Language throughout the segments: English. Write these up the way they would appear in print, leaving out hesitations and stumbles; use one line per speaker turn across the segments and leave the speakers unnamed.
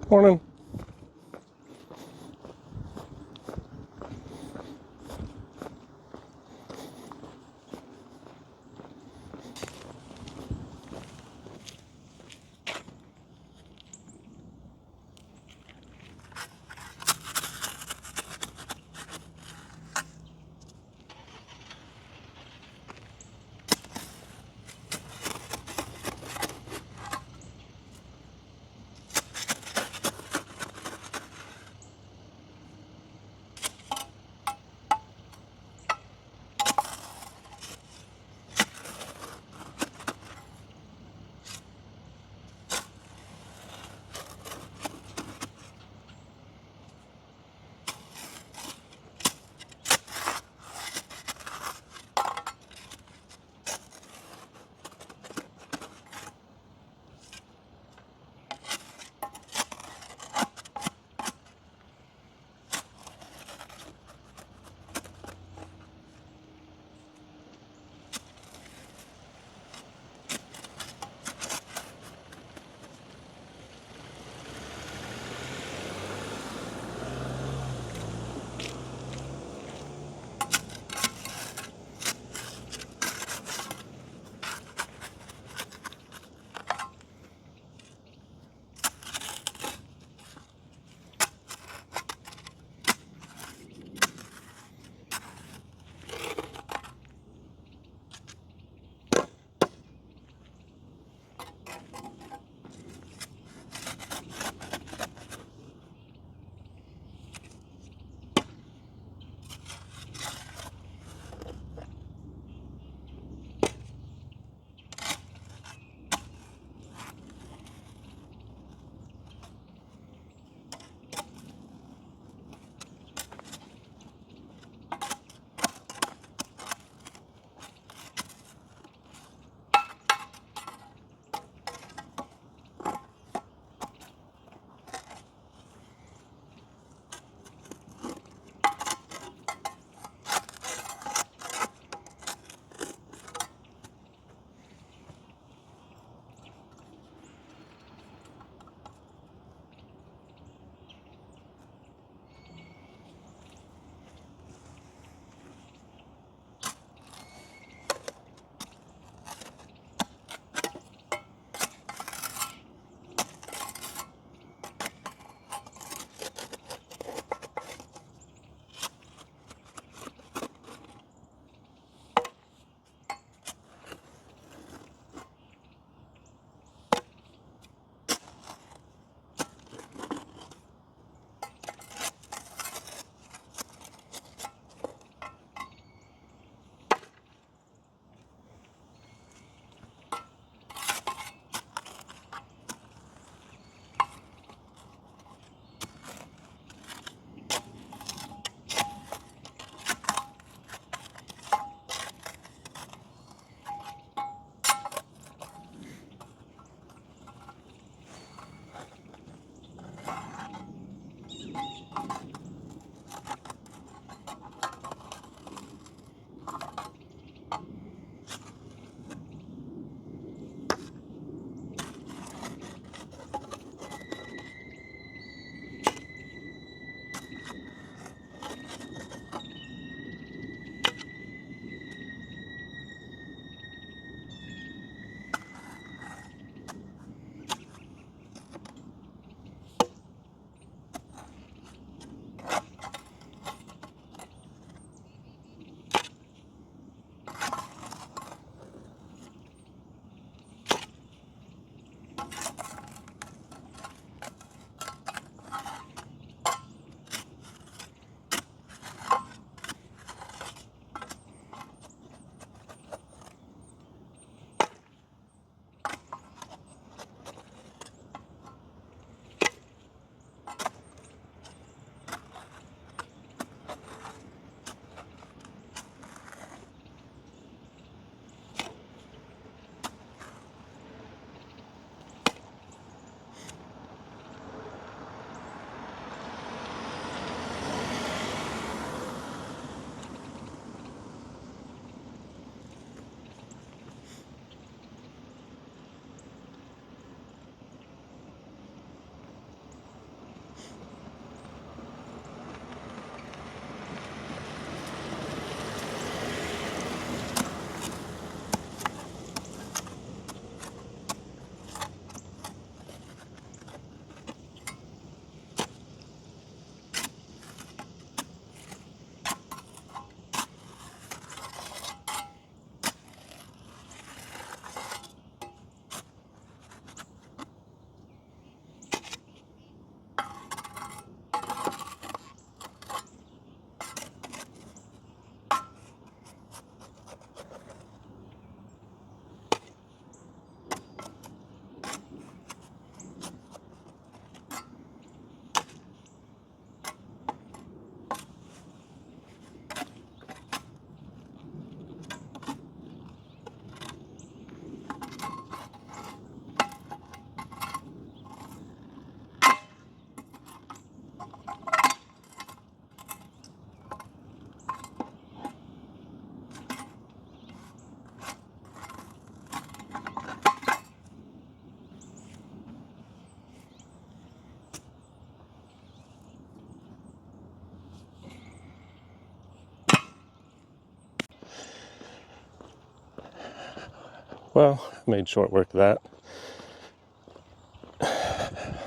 Morning. Well, I made short work of that.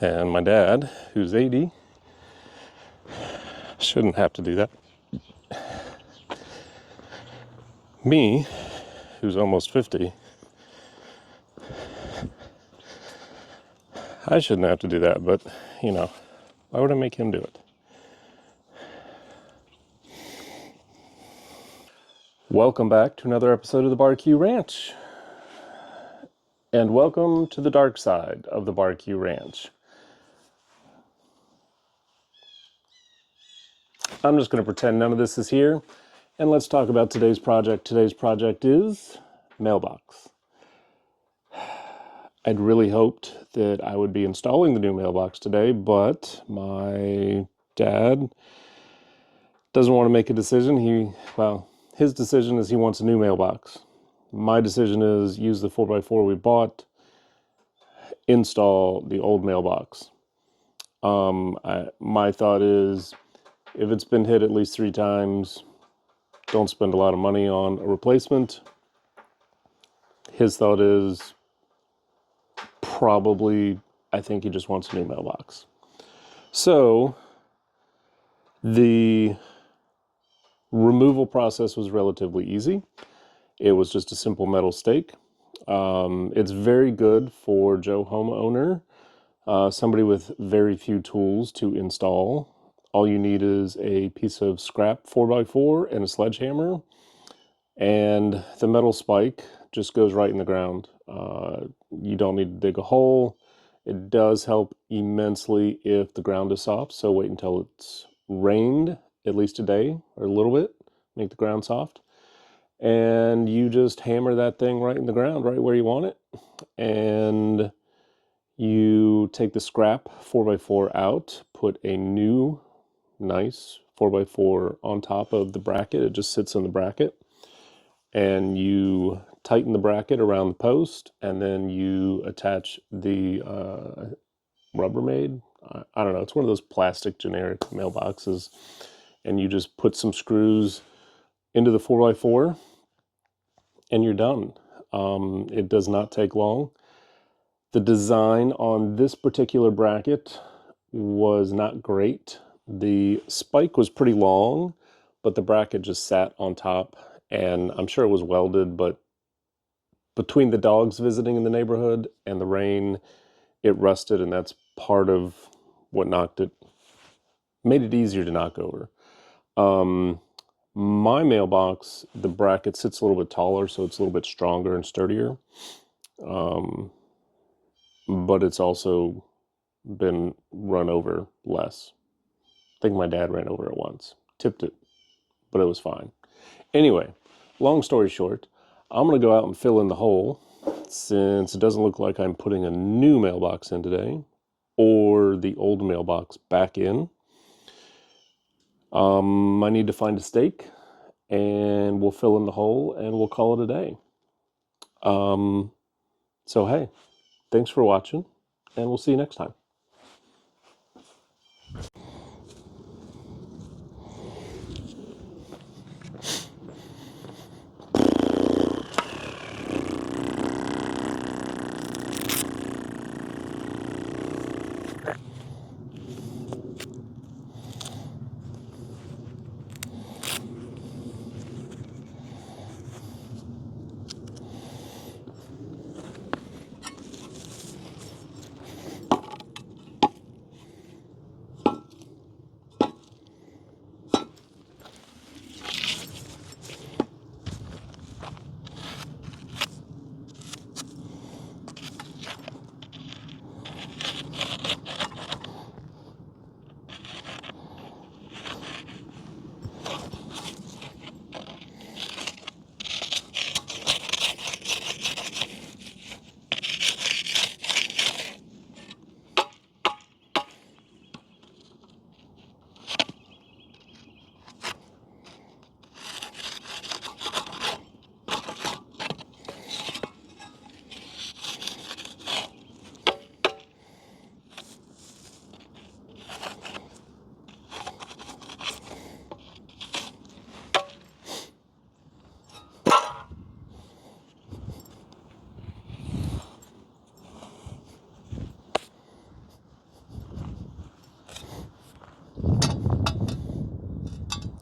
And my dad, who's 80, shouldn't have to do that. Me, who's almost 50, I shouldn't have to do that, but, you know, why would I make him do it? Welcome back to another episode of the Barbecue Ranch. And welcome to the dark side of the Barbecue Ranch. I'm just going to pretend none of this is here, and let's talk about today's project. Today's project is Mailbox. I'd really hoped that I would be installing the new mailbox today, but my dad doesn't want to make a decision. His decision is he wants a new mailbox. My decision is use the 4x4 we bought, install the old mailbox. My thought is, if it's been hit at least 3 times, don't spend a lot of money on a replacement. His thought is probably, I think he just wants a new mailbox. So the removal process was relatively easy. It was just a simple metal stake. It's very good for Joe homeowner, somebody with very few tools to install. All you need is a piece of scrap 4x4 and a sledgehammer, and the metal spike just goes right in the ground. You don't need to dig a hole. It does help immensely if the ground is soft, so wait until it's rained at least a day or a little bit, make the ground soft, and you just hammer that thing right in the ground, right where you want it, and you take the scrap 4x4 out, put a new nice 4x4 on top of the bracket. It just sits in the bracket, and you tighten the bracket around the post, and then you attach the Rubbermaid. I don't know, it's one of those plastic generic mailboxes, and you just put some screws into the 4x4 and you're done. It does not take long. The design on this particular bracket was not great. The spike was pretty long, but the bracket just sat on top, and I'm sure it was welded, but between the dogs visiting in the neighborhood and the rain, it rusted, and that's part of what made it easier to knock over. My mailbox, the bracket sits a little bit taller, so it's a little bit stronger and sturdier. But it's also been run over less. I think my dad ran over it once, tipped it, but it was fine. Anyway, long story short, I'm going to go out and fill in the hole, since it doesn't look like I'm putting a new mailbox in today or the old mailbox back in. I need to find a stake, and we'll fill in the hole and we'll call it a day. So hey, thanks for watching, and we'll see you next time.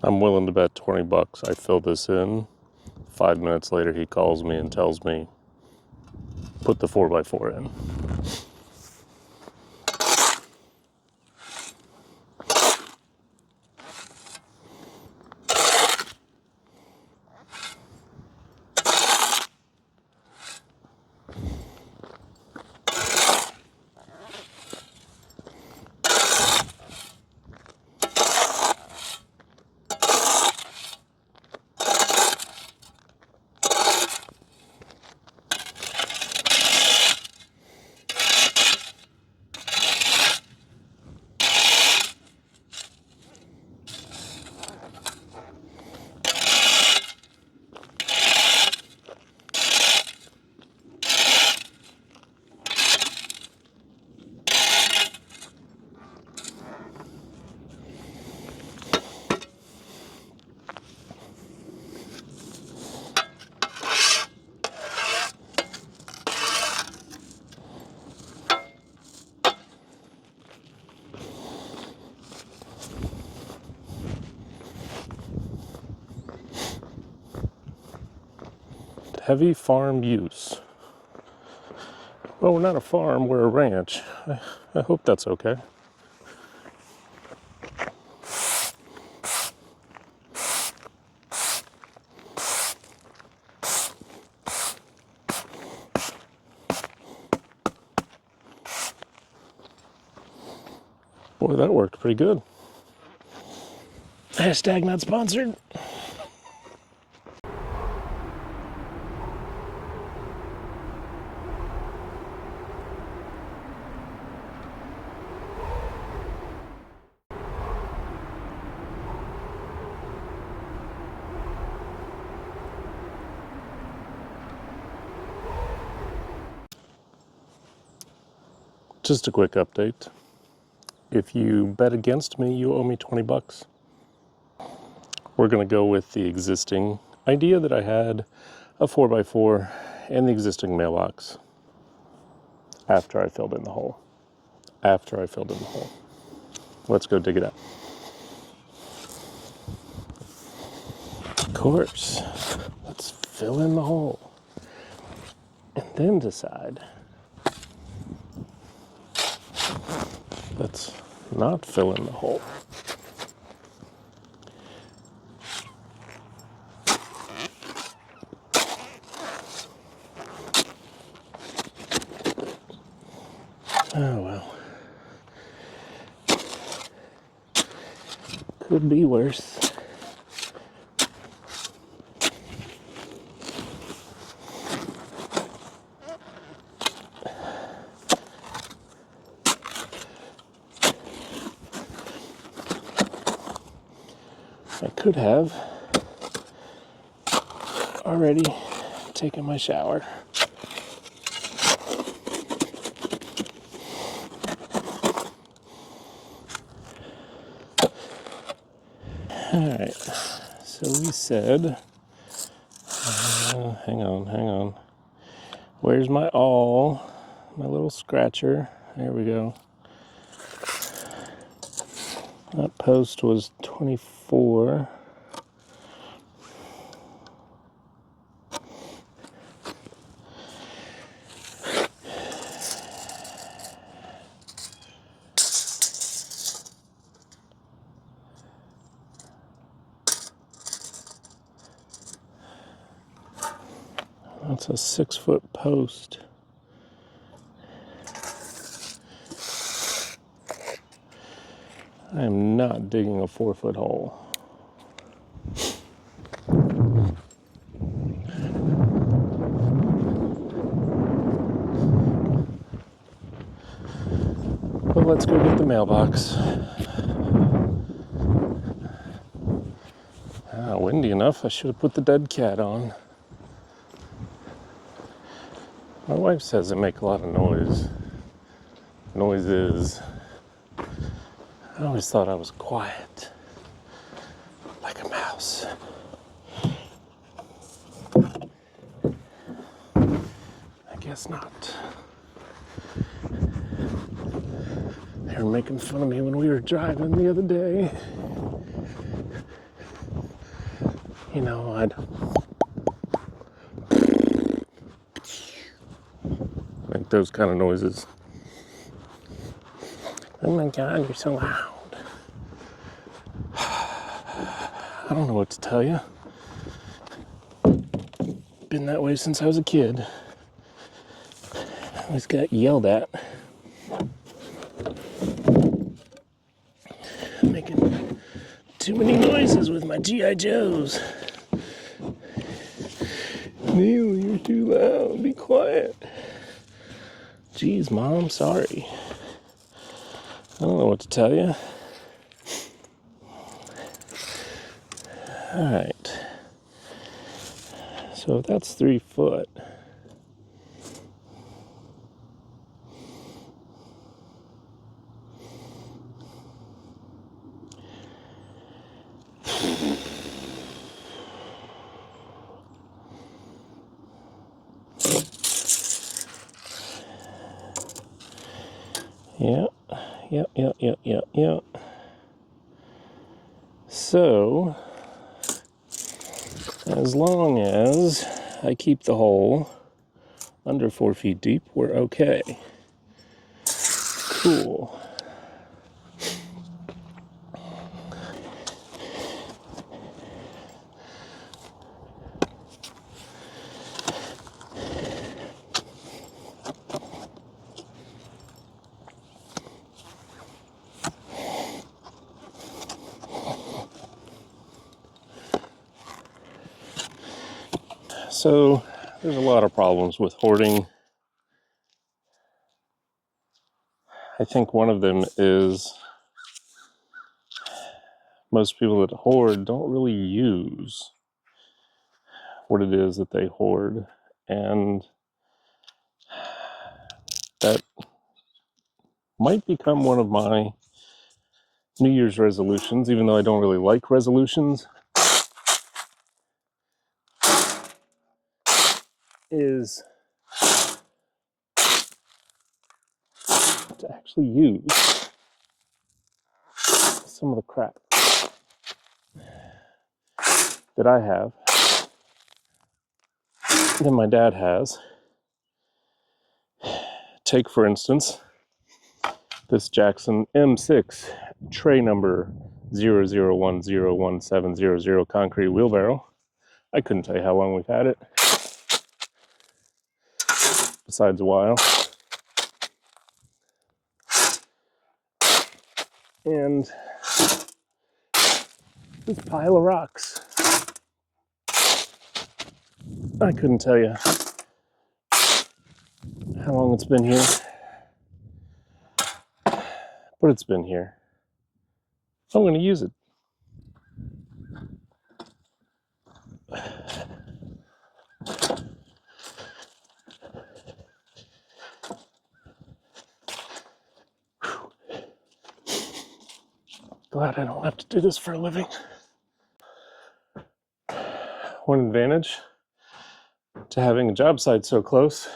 I'm willing to bet 20 bucks I fill this in. 5 minutes later, he calls me and tells me, put the 4x4 in. Heavy farm use. Well, we're not a farm, we're a ranch. I hope that's okay. Boy, that worked pretty good. Hashtag not sponsored. Just a quick update. If you bet against me, you owe me 20 bucks. We're gonna go with the existing idea that I had, a 4x4 and the existing mailbox after I filled in the hole. Let's go dig it out. Of course, let's fill in the hole and then decide. Let's not fill in the hole. Oh well. Could be worse. I could have already taken my shower. Alright, so we said, hang on. Where's my awl? My little scratcher. There we go. That post was 24. That's a 6-foot post. I am not digging a 4-foot hole. But let's go get the mailbox. Windy enough, I should have put the dead cat on. My wife says it makes a lot of noise. Noises. I always thought I was quiet, like a mouse. I guess not. They were making fun of me when we were driving the other day. You know, I'd make those kind of noises. Oh my God, you're so loud. I don't know what to tell you. Been that way since I was a kid. I always got yelled at. Making too many noises with my G.I. Joes. Neil, you're too loud. Be quiet. Geez, Mom, sorry. I don't know what to tell you. All right. So that's 3 foot. Yep. So, as long as I keep the hole under 4 feet deep, we're okay. Cool. So, there's a lot of problems with hoarding. I think one of them is most people that hoard don't really use what it is that they hoard. And that might become one of my New Year's resolutions, even though I don't really like resolutions, is to actually use some of the crap that I have, that my dad has. Take, for instance, this Jackson M6 tray number 00101700 concrete wheelbarrow. I couldn't tell you how long we've had it, besides a while. And this pile of rocks, I couldn't tell you how long it's been here, but it's been here. I'm going to use it. Glad I don't have to do this for a living. One advantage to having a job site so close,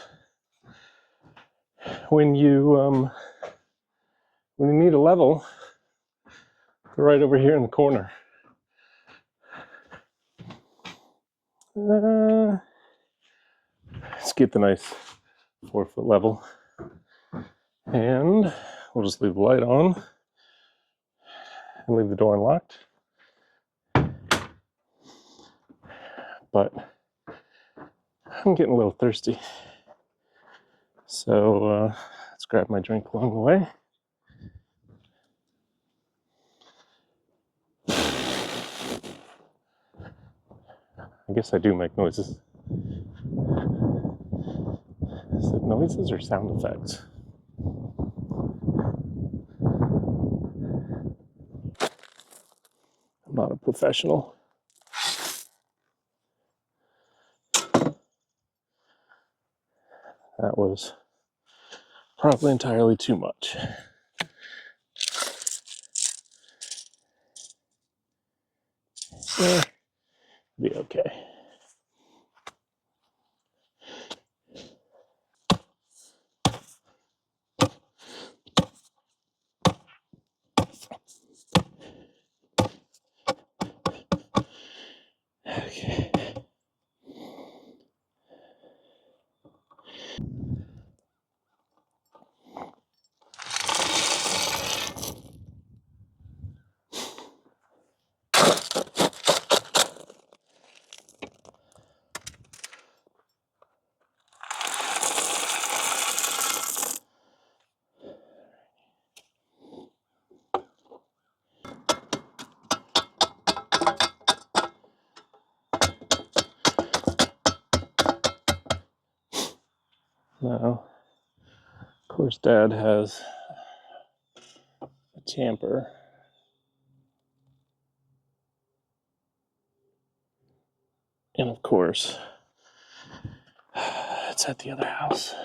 when you need a level, they're right over here in the corner. Let's get the nice 4 foot level, and we'll just leave the light on and leave the door unlocked. But I'm getting a little thirsty, so let's grab my drink along the way. I guess I do make noises. Is it noises or sound effects? I'm not a professional. That was probably entirely too much. Yeah, be okay. Now, of course, Dad has a camper. And of course, it's at the other house.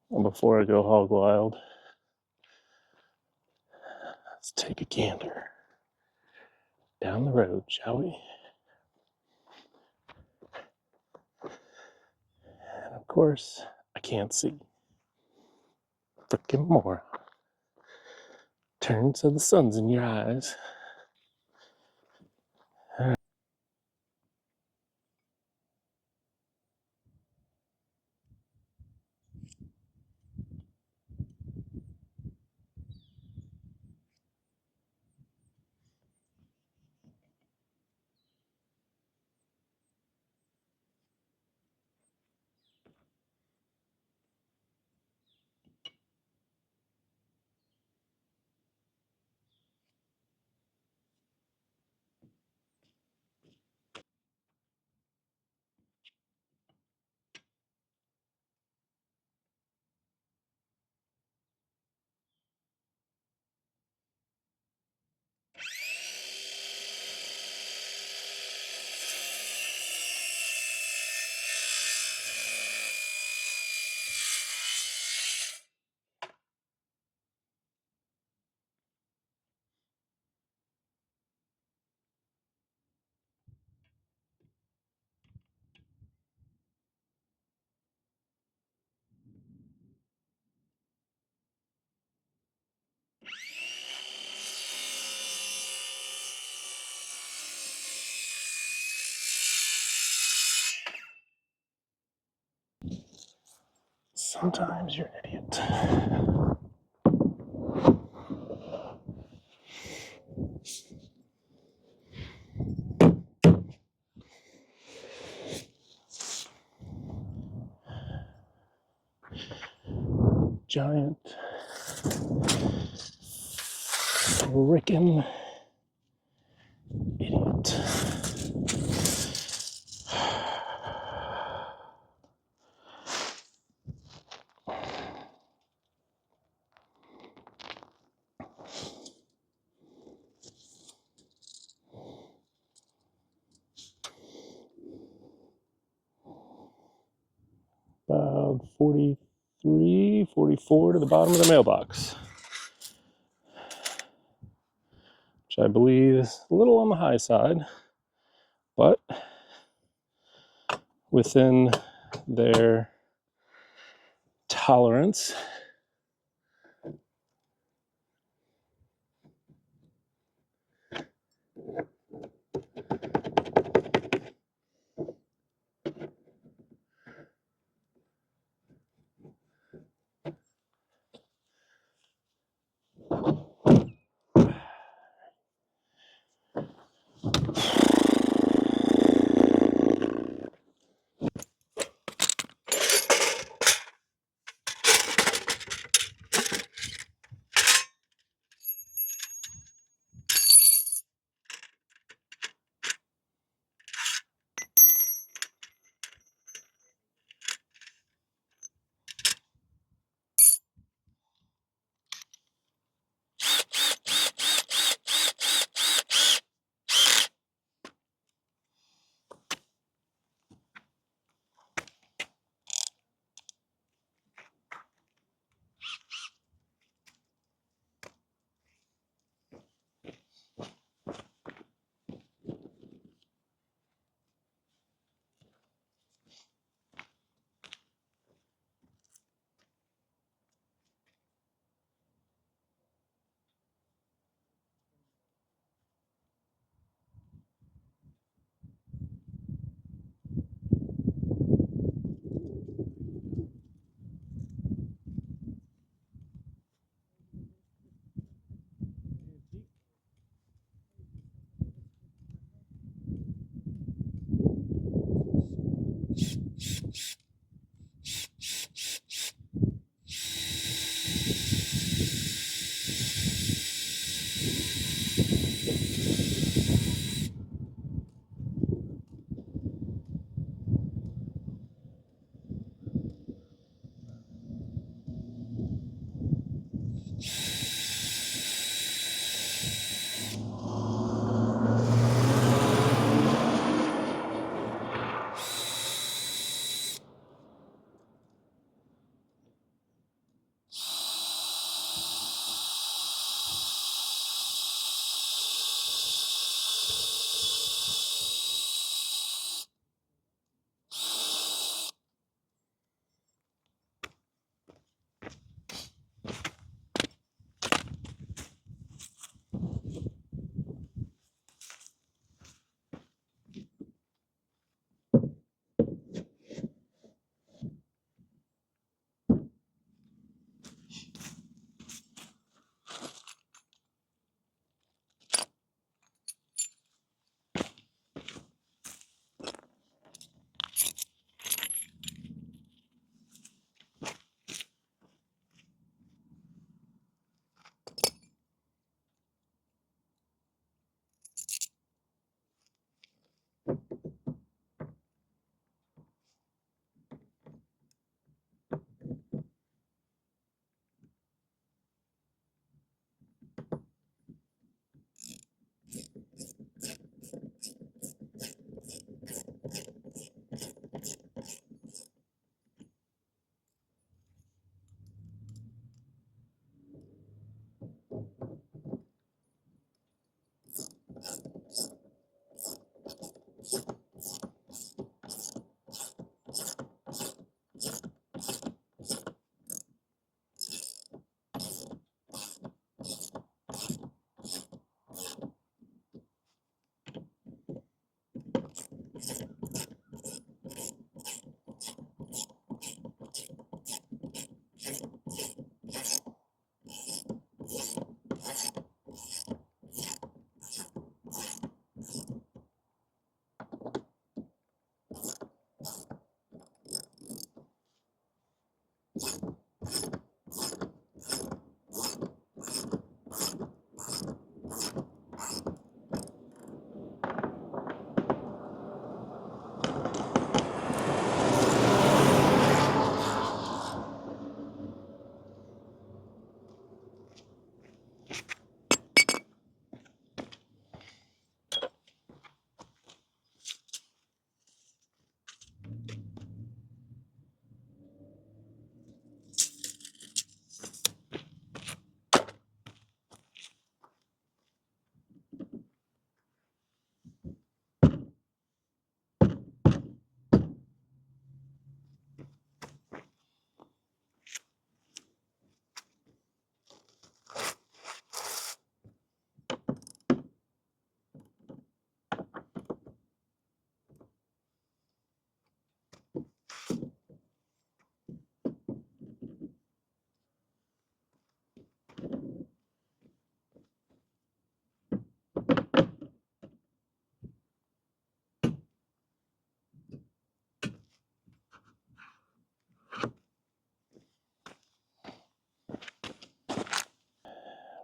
And before I go hog wild, let's take a gander down the road, shall we? And of course, I can't see. Frickin' moron. Turn so the sun's in your eyes. Sometimes you're an idiot. Giant frickin' idiot. About 43, 44 to the bottom of the mailbox, which I believe is a little on the high side, but within their tolerance.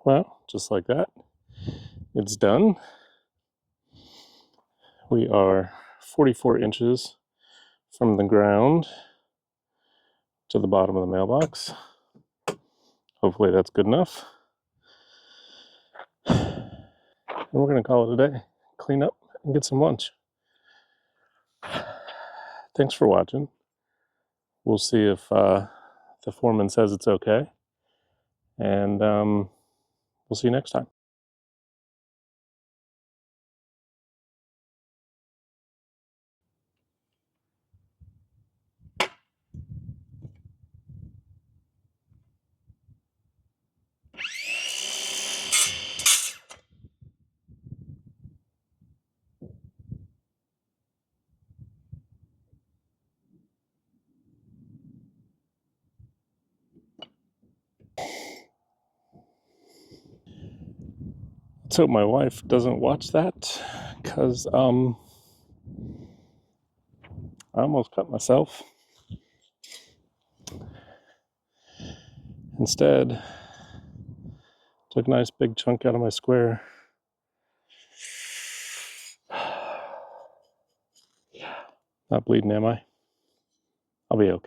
Well, just like that, it's done. We are 44 inches from the ground to the bottom of the mailbox. Hopefully that's good enough. And we're going to call it a day. Clean up and get some lunch. Thanks for watching. We'll see if the foreman says it's okay. And we'll see you next time. Let's hope my wife doesn't watch that, because I almost cut myself. Instead, took a nice big chunk out of my square. Not bleeding, am I? I'll be okay.